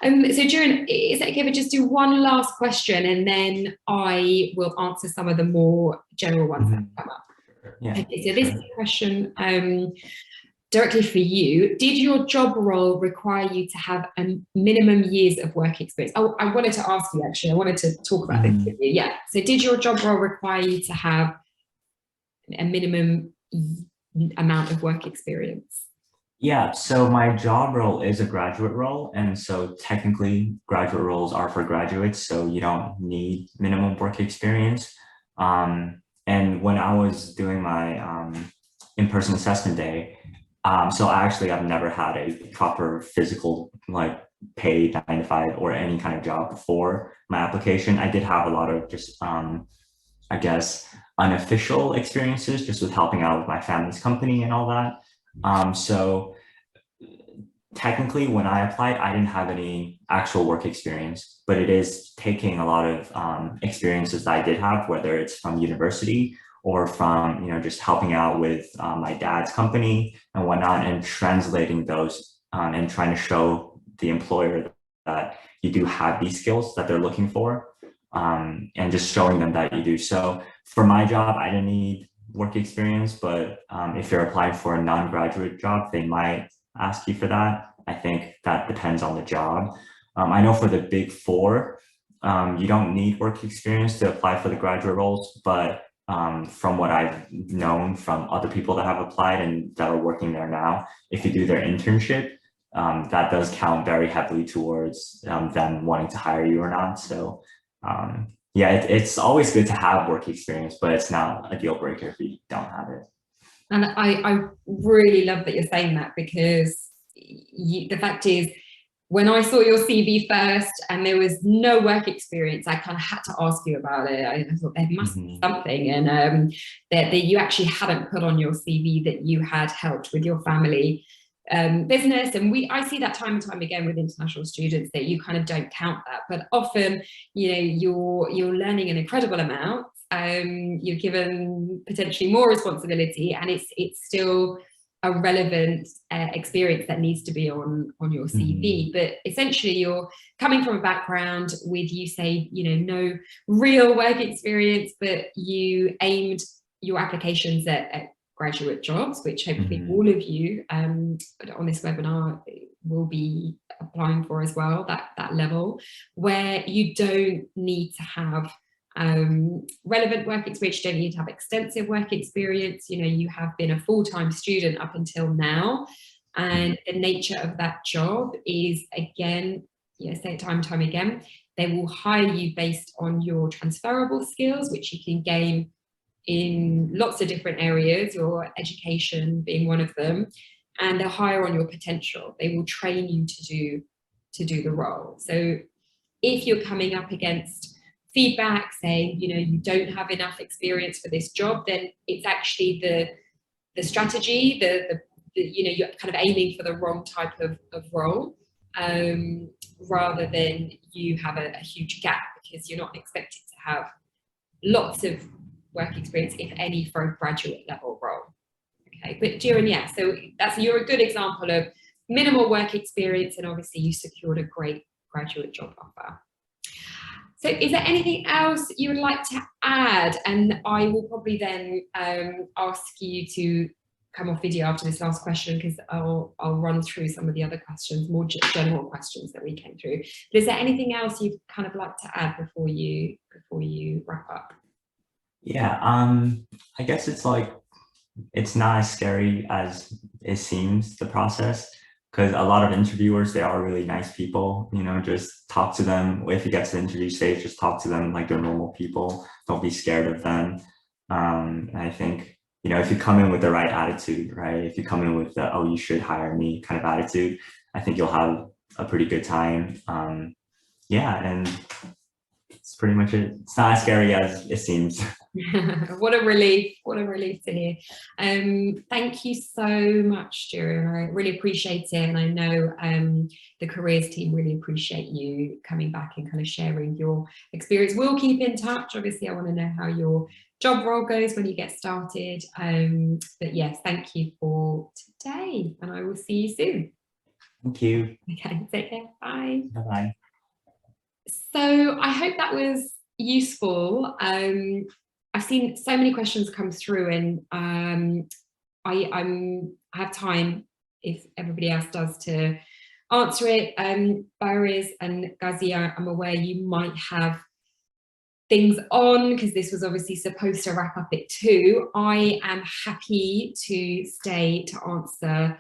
So Duran, is it okay if I just do one last question and then I will answer some of the more general ones that come up? Yeah, okay, so this is a question directly for you. Did your job role require you to have a minimum years of work experience? Oh, I wanted to ask you actually, I wanted to talk about this with you. Yeah, so did your job role require you to have a minimum amount of work experience? Yeah, so my job role is a graduate role, and so technically graduate roles are for graduates, so you don't need minimum work experience. And when I was doing my in-person assessment day, so I've never had a proper physical, like paid 9 to 5 or any kind of job before my application. I did have a lot of just, I guess, unofficial experiences just with helping out with my family's company and all that. So technically when I applied, I didn't have any actual work experience, but it is taking a lot of experiences that I did have, whether it's from university or from, you know, just helping out with my dad's company and whatnot, and translating those and trying to show the employer that you do have these skills that they're looking for, and just showing them that you do. So for my job, I didn't need work experience, but if you're applying for a non-graduate job, they might ask you for that. I think that depends on the job. I know for the big four, you don't need work experience to apply for the graduate roles, but from what I've known from other people that have applied and that are working there now, if you do their internship, that does count very heavily towards them wanting to hire you or not. So yeah, it's always good to have work experience, but it's not a deal breaker if you don't have it. And I really love that you're saying that, because the fact is, when I saw your CV first and there was no work experience, I kind of had to ask you about it. I thought there must be something, and that you actually hadn't put on your CV that you had helped with your family business. And I see that time and time again with international students, that you kind of don't count that, but often, you know, you're learning an incredible amount. You're given potentially more responsibility, and it's still a relevant experience that needs to be on your CV. But essentially you're coming from a background with, you say, no real work experience, but you aimed your applications at graduate jobs, which hopefully all of you on this webinar will be applying for as well, that level, where you don't need to have relevant work experience, you don't need to have extensive work experience. You have been a full-time student up until now, and the nature of that job is, again, say it time and time again, they will hire you based on your transferable skills, which you can gain in lots of different areas, your education being one of them, and they'll hire on your potential. They will train you to do the role. So if you're coming up against feedback saying, you don't have enough experience for this job, then it's actually the strategy, you're kind of aiming for the wrong type of role, rather than you have a huge gap, because you're not expected to have lots of work experience, if any, for a graduate level role. Okay, but Jiren, so you're a good example of minimal work experience, and obviously you secured a great graduate job offer. So is there anything else you would like to add? And I will probably then ask you to come off video after this last question, because I'll run through some of the other questions, more general questions that we came through. But is there anything else you'd kind of like to add before you wrap up? Yeah, I guess it's not as scary as it seems, the process, because a lot of interviewers, they are really nice people. Just talk to them. If you get to the interview stage, just talk to them like they're normal people. Don't be scared of them. And I think, if you come in with the right attitude, right? If you come in with the, oh, you should hire me kind of attitude, I think you'll have a pretty good time. And it's pretty much it. It's not as scary as it seems. What a relief to hear. Thank you so much, Jiren. I really appreciate it, and I know the careers team really appreciate you coming back and kind of sharing your experience. We'll keep in touch. Obviously, I want to know how your job role goes when you get started, but yes, thank you for today, and I will see you soon. Thank you. Okay, take care. Bye. Bye-bye. So I hope that was useful. I've seen so many questions come through, and I have time, if everybody else does, to answer it. Baris and Gazia, I'm aware you might have things on, because this was obviously supposed to wrap up at 2. I am happy to stay to answer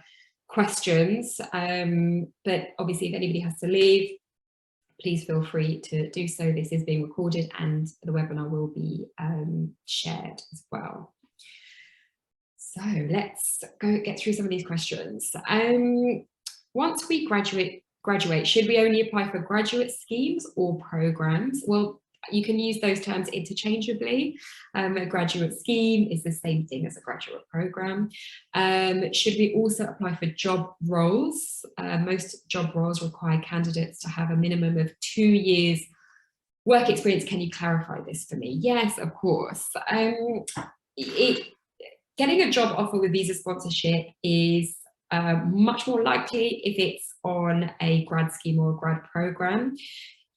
questions, but obviously if anybody has to leave, please feel free to do so. This is being recorded and the webinar will be shared as well. So let's get through some of these questions. Once we graduate, should we only apply for graduate schemes or programs? Well, you can use those terms interchangeably. A graduate scheme is the same thing as a graduate program. Should we also apply for job roles? Most job roles require candidates to have a minimum of 2 years work experience. Can you clarify this for me? Yes, of course. Getting a job offer with visa sponsorship is much more likely if it's on a grad scheme or a grad program,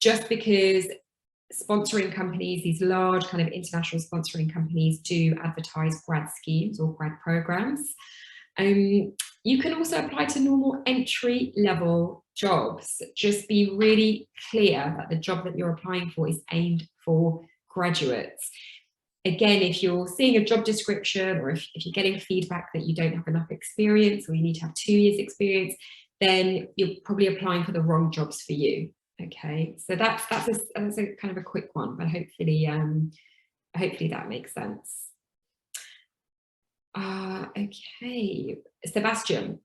just because sponsoring companies, these large kind of international sponsoring companies, do advertise grad schemes or grad programs. You can also apply to normal entry level jobs. Just be really clear that the job that you're applying for is aimed for graduates. Again, if you're seeing a job description, or if you're getting feedback that you don't have enough experience, or you need to have 2 years experience, then you're probably applying for the wrong jobs for you. Okay, so that's a kind of a quick one, but hopefully that makes sense. Okay, Sebastian,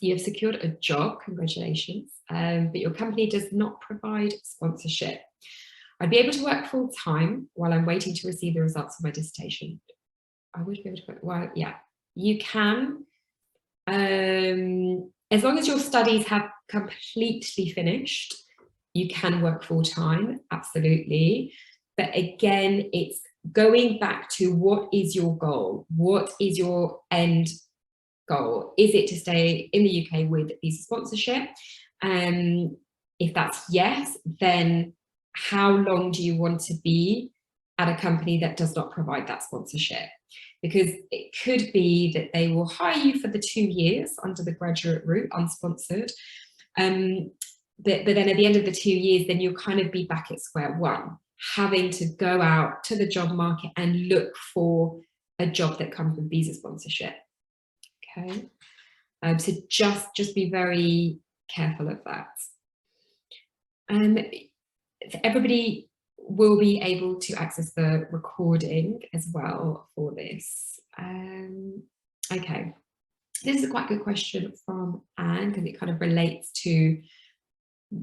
you have secured a job, congratulations, but your company does not provide sponsorship. I'd be able to work full time while I'm waiting to receive the results of my dissertation. I would be able to work, well, yeah, you can. As long as your studies have completely finished, you can work full time, absolutely. But again, it's going back to what is your goal? What is your end goal? Is it to stay in the UK with visa sponsorship? If that's yes, then how long do you want to be at a company that does not provide that sponsorship? Because it could be that they will hire you for the 2 years under the graduate route, unsponsored. But then at the end of the 2 years, then you'll kind of be back at square one, having to go out to the job market and look for a job that comes with visa sponsorship. Okay, so just be very careful of that. Everybody will be able to access the recording as well for this. Okay, this is a quite good question from Anne, because it kind of relates to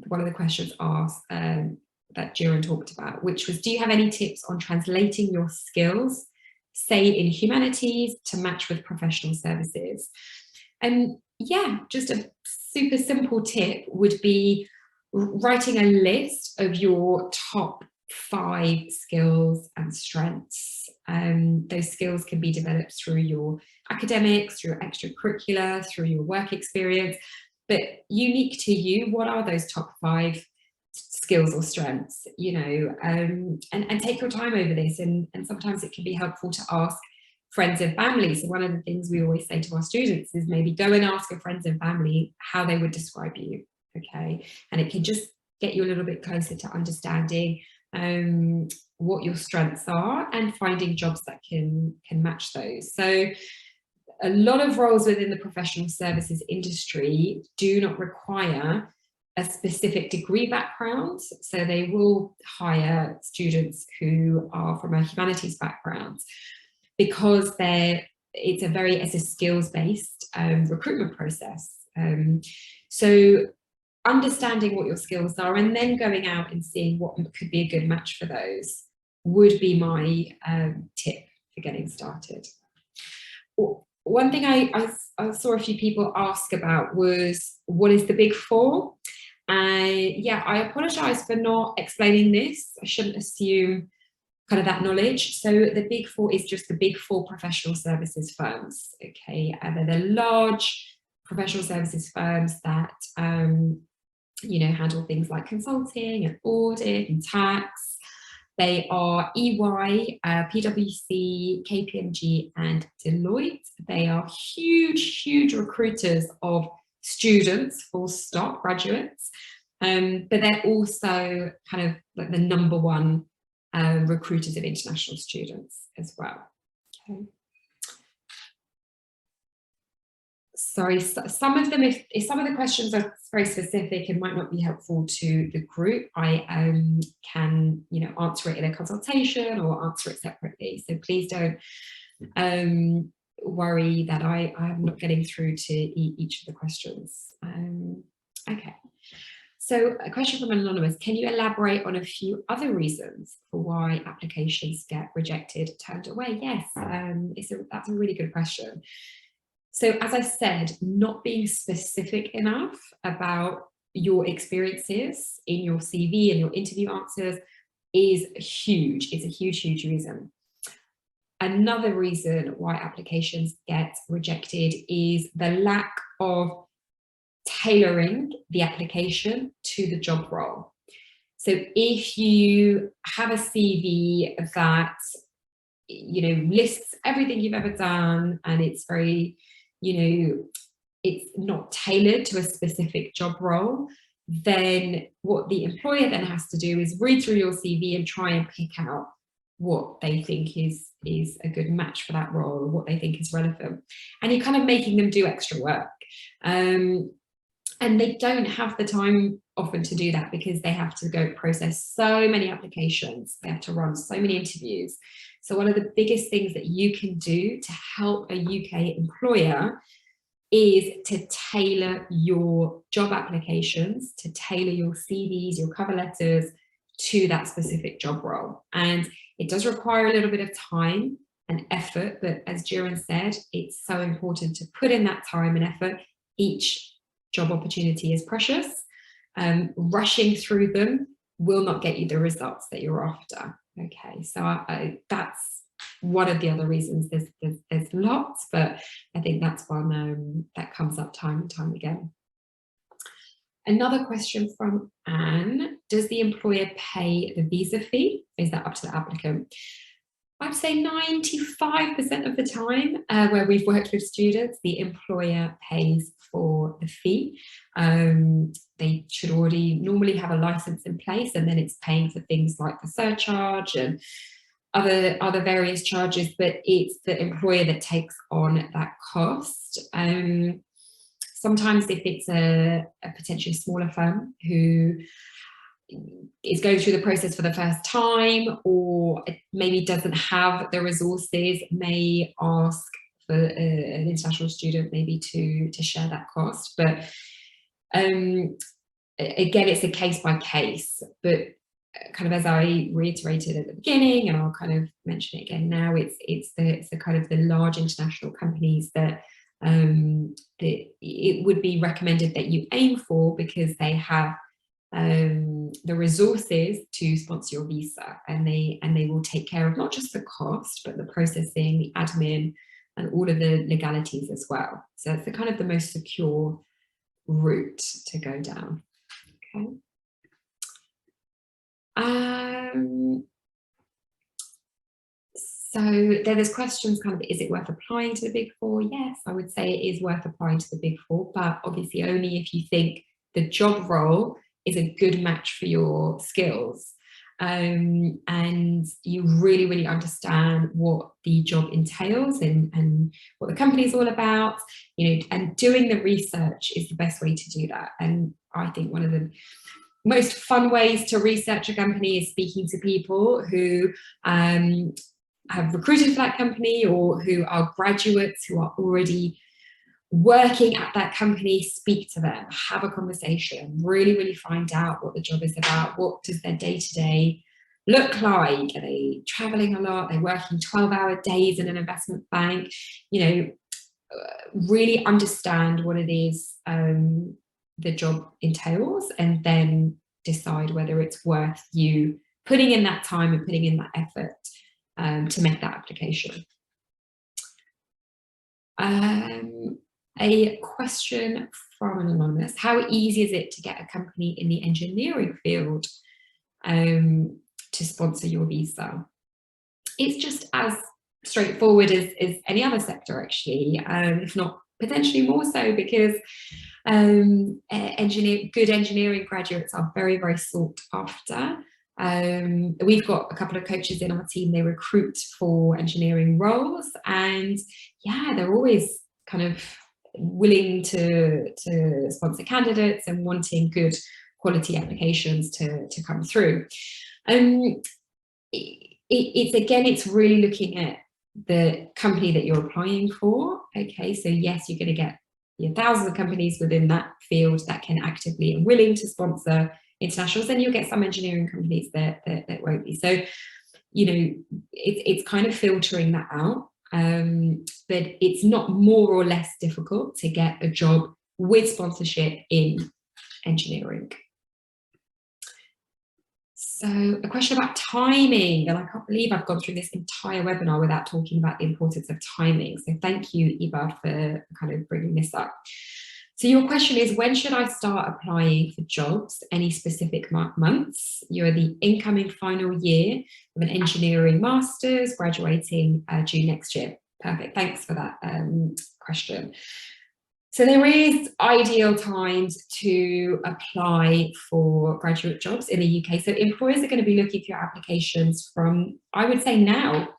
one of the questions asked that Jiren talked about, which was, do you have any tips on translating your skills, say in humanities, to match with professional services? And yeah, just a super simple tip would be writing a list of your top 5 skills and strengths. Those skills can be developed through your academics, through your extracurricular, through your work experience, but unique to you, what are those top 5 skills or strengths, you know, and take your time over this. And sometimes it can be helpful to ask friends and family. So one of the things we always say to our students is maybe go and ask your friends and family how they would describe you, okay? And it can just get you a little bit closer to understanding what your strengths are and finding jobs that can match those. So a lot of roles within the professional services industry do not require a specific degree background. So they will hire students who are from a humanities background, because it's a skills-based recruitment process. So understanding what your skills are and then going out and seeing what could be a good match for those would be my tip for getting started. One thing I saw a few people ask about was, what is the Big Four? Yeah, I apologize for not explaining this. I shouldn't assume kind of that knowledge. So the Big Four is just the Big Four professional services firms, okay? And they're the large professional services firms that you know, handle things like consulting and audit and tax. They are EY, PwC, KPMG, and Deloitte. They are huge recruiters of students, full stop, graduates. But they're also kind of like the #1 recruiters of international students as well. Okay. Sorry, some of them, if some of the questions are very specific and might not be helpful to the group, I can, you know, answer it in a consultation or answer it separately. So please don't worry that I'm not getting through to each of the questions. Okay. So a question from Anonymous, can you elaborate on a few other reasons for why applications get rejected, turned away? Yes, that's a really good question. So as I said, not being specific enough about your experiences in your CV and your interview answers is huge. It's a huge reason. Another reason why applications get rejected is the lack of tailoring the application to the job role. So if you have a CV that, you know, lists everything you've ever done and it's very, you know, it's not tailored to a specific job role, then what the employer then has to do is read through your CV and try and pick out what they think is a good match for that role, or what they think is relevant. And you're kind of making them do extra work. And they don't have the time often to do that, because they have to go process so many applications. They have to run so many interviews. So one of the biggest things that you can do to help a UK employer is to tailor your job applications, to tailor your CVs, your cover letters to that specific job role. And it does require a little bit of time and effort, but as Jiren said, it's so important to put in that time and effort. Each job opportunity is precious. Rushing through them will not get you the results that you're after. Okay, so that's one of the other reasons. There's lots, but I think that's one that comes up time and time again. Another question from Anne: does the employer pay the visa fee? Is that up to the applicant? I'd say 95% of the time where we've worked with students, the employer pays for the fee. They should already normally have a license in place, and then it's paying for things like the surcharge and other various charges, but it's the employer that takes on that cost. Sometimes if it's a potentially smaller firm who is going through the process for the first time, or maybe doesn't have the resources, may ask for an international student maybe to share that cost. But again, it's a case by case. But kind of as I reiterated at the beginning, and I'll kind of mention it again now, it's the kind of the large international companies that it would be recommended that you aim for, because they have the resources to sponsor your visa, and they will take care of not just the cost, but the processing, the admin, and all of the legalities as well. So it's the kind of the most secure route to go down. Okay. So there's questions kind of, is it worth applying to the Big Four? Yes, I would say it is worth applying to the Big Four, but obviously only if you think the job role is a good match for your skills, and you really understand what the job entails and what the company is all about, you know, and doing the research is the best way to do that. And I think one of the most fun ways to research a company is speaking to people who have recruited for that company, or who are graduates who are already working at that company. Speak to them, have a conversation, really find out what the job is about. What does their day-to-day look like? Are they traveling a lot? Are they working 12-hour days in an investment bank? You know, really understand what it is the job entails, and then decide whether it's worth you putting in that time and putting in that effort to make that application. A question from an anonymous: how easy is it to get a company in the engineering field to sponsor your visa? It's just as straightforward as any other sector, actually, if not potentially more so, because good engineering graduates are very sought after. We've got a couple of coaches in our team. They recruit for engineering roles, and yeah, they're always kind of willing to sponsor candidates and wanting good quality applications to come through. It's really looking at the company that you're applying for. Okay, so yes, you're going to get thousands of companies within that field that can actively and willing to sponsor internationals, and you'll get some engineering companies that won't be. So, you know, it's kind of filtering that out. But it's not more or less difficult to get a job with sponsorship in engineering. So a question about timing, and I can't believe I've gone through this entire webinar without talking about the importance of timing. So thank you, Ebard, for kind of bringing this up. So your question is, when should I start applying for jobs? Any specific months? You're the incoming final year of an engineering master's, graduating June next year. Perfect, thanks for that question. So there is ideal times to apply for graduate jobs in the UK. So employers are going to be looking for your applications from, I would say, now.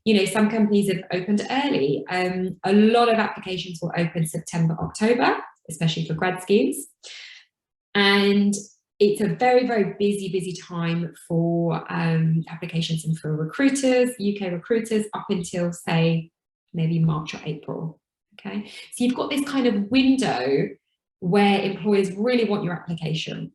You know, some companies have opened early. A lot of applications will open September, October, especially for grad schemes. And it's a very busy time for applications and for recruiters, UK recruiters, up until, say, maybe March or April. Okay, so you've got this kind of window where employers really want your application.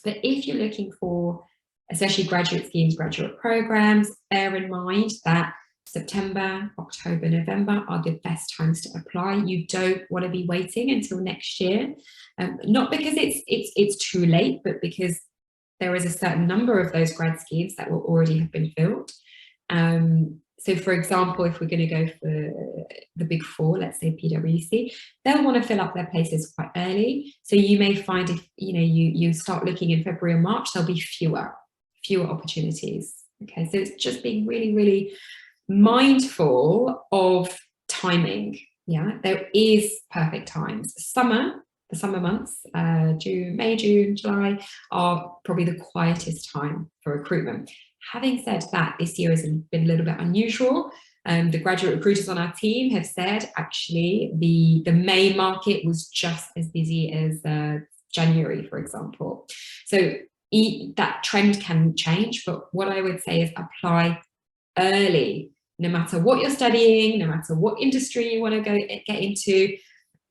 But if you're looking for, especially graduate schemes, graduate programs, bear in mind that September, October, November are the best times to apply. You don't want to be waiting until next year, not because it's too late, but because there is a certain number of those grad schemes that will already have been filled. So for example, if we're going to go for the big four, let's say PwC, they'll want to fill up their places quite early. So you may find if you start looking in February or March, there'll be fewer opportunities. Okay, so it's just being really, really mindful of timing. Yeah, there is perfect times. The summer months, May, June, July, are probably the quietest time for recruitment. Having said that, this year has been a little bit unusual. The graduate recruiters on our team have said actually the May market was just as busy as January, for example. So that trend can change, but what I would say is apply early, no matter what you're studying, no matter what industry you want to get into.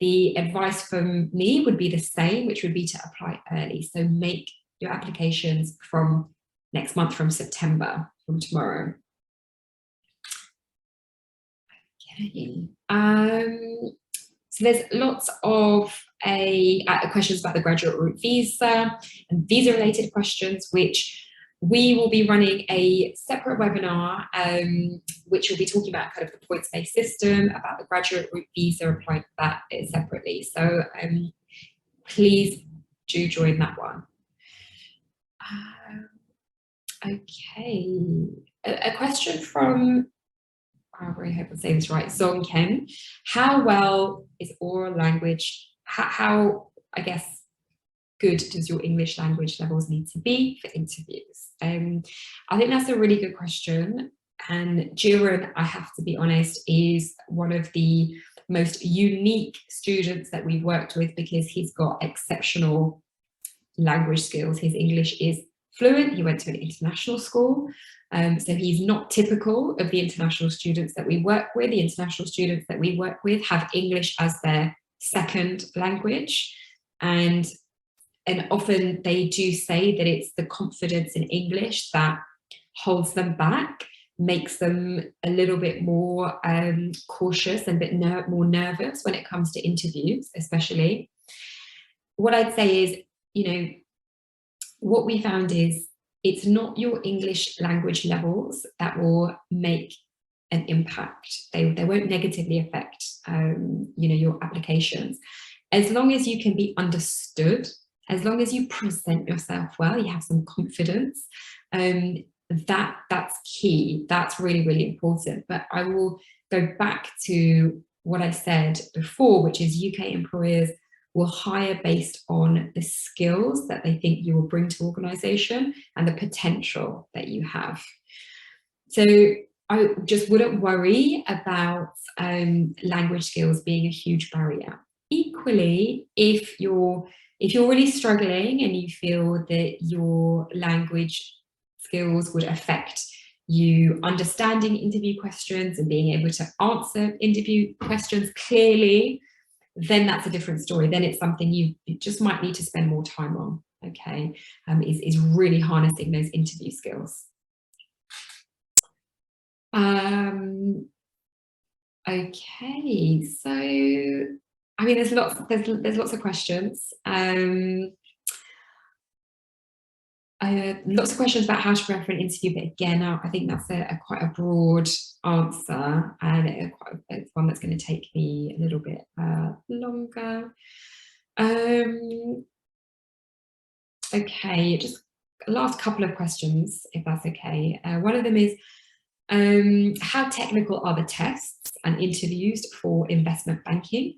The advice from me would be the same, which would be to apply early. So make your applications from next month, from September, from tomorrow. Okay. So there's lots of questions about the graduate route visa and visa-related questions, which we will be running a separate webinar, which will be talking about kind of the points-based system, about the graduate route visa, applying for that separately. So please do join that one. Okay, a question from, I really hope I'm saying this right, Zong Ken. How well is oral language, how I guess, good does your English language levels need to be for interviews? I think that's a really good question. And Jiren, I have to be honest, is one of the most unique students that we've worked with because he's got exceptional language skills. His English is fluent. He went to an international school. So he's not typical of the international students that we work with. The international students that we work with have English as their second language. And often they do say that it's the confidence in English that holds them back, makes them a little bit more cautious and a bit more nervous when it comes to interviews, especially. What I'd say is, what we found is it's not your English language levels that will make an impact. They won't negatively affect, your applications. As long as you can be understood, as long as you present yourself well, you have some confidence, that's key. That's really, really important. But I will go back to what I said before, which is UK employers will hire based on the skills that they think you will bring to organization and the potential that you have. So I just wouldn't worry about language skills being a huge barrier. Equally, if you're really struggling and you feel that your language skills would affect you understanding interview questions and being able to answer interview questions clearly, then that's a different story. Then it's something you just might need to spend more time on, okay, is really harnessing those interview skills. Okay, so, I mean, there's lots of questions. Lots of questions about how to prepare for an interview, but again, I think that's quite a broad answer, and it's one that's going to take me a little bit longer. Okay, just last couple of questions, if that's okay. One of them is, how technical are the tests and interviews for investment banking?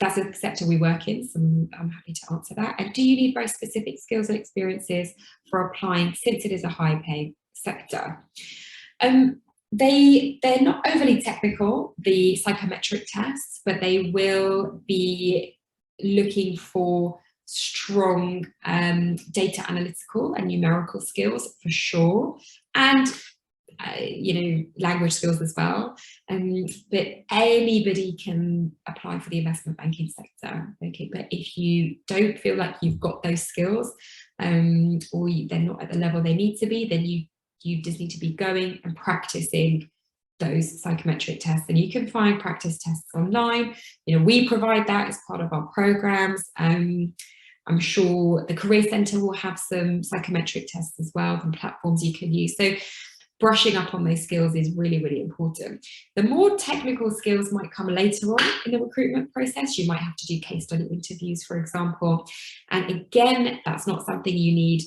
That's a sector we work in, so I'm happy to answer that. And do you need very specific skills and experiences for applying, since it is a high-paying sector? They're not overly technical, the psychometric tests, but they will be looking for strong data analytical and numerical skills for sure, and language skills as well. But anybody can apply for the investment banking sector. Okay, but if you don't feel like you've got those skills, or they're not at the level they need to be, then you just need to be going and practicing those psychometric tests. And you can find practice tests online. We provide that as part of our programs. I'm sure the Career Centre will have some psychometric tests as well, and platforms you can use. So brushing up on those skills is really, really important. The more technical skills might come later on in the recruitment process. You might have to do case study interviews, for example. And again, that's not something you need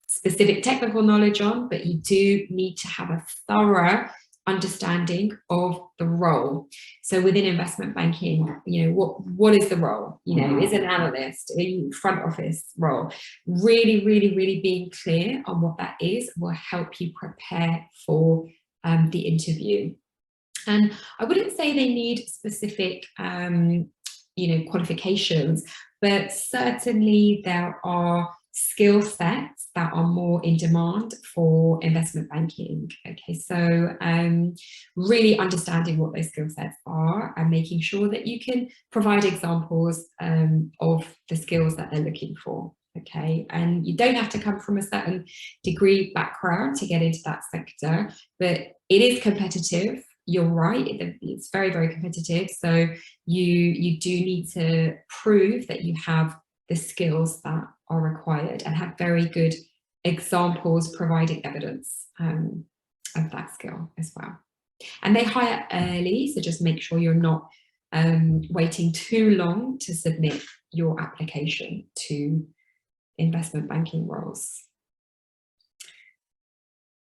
specific technical knowledge on, but you do need to have a thorough understanding of the role. So within investment banking, you know, what is the role? You know, is an analyst, a front office role? Really, really, really being clear on what that is will help you prepare for the interview. And I wouldn't say they need specific, you know, qualifications, but certainly there are skill sets that are more in demand for investment banking. Okay, so really understanding what those skill sets are and making sure that you can provide examples of the skills that they're looking for. Okay, and you don't have to come from a certain degree background to get into that sector, but it is competitive. You're right, it's very, very competitive. So you do need to prove that you have the skills that are required and have very good examples providing evidence of that skill as well. And they hire early, so just make sure you're not waiting too long to submit your application to investment banking roles.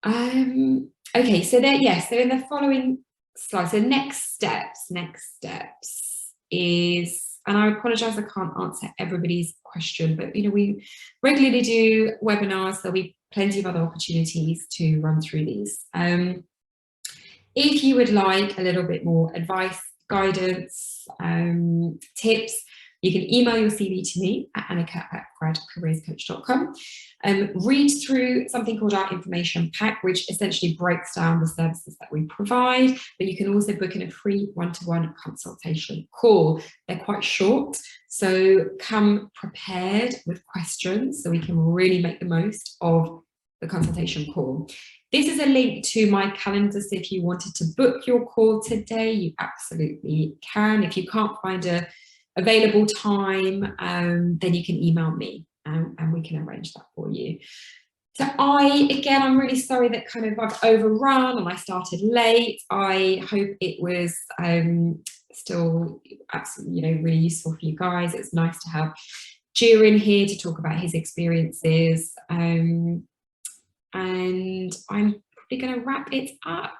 Okay, so there, yes, so in the following slide, so next steps is, and I apologize, I can't answer everybody's question, but you know, we regularly do webinars. There'll be plenty of other opportunities to run through these. If you would like a little bit more advice, guidance, tips, you can email your CV to me at anika@gradcareerscoach.com. Read through something called our information pack, which essentially breaks down the services that we provide, but you can also book in a free one-to-one consultation call. They're quite short, so come prepared with questions so we can really make the most of the consultation call. This is a link to my calendar, so if you wanted to book your call today, you absolutely can. If you can't find a available time, then you can email me and we can arrange that for you. So I'm really sorry that kind of I've overrun and I started late. I hope it was still absolutely, you know, really useful for you guys. It's nice to have Jiren here to talk about his experiences. And I'm probably going to wrap it up.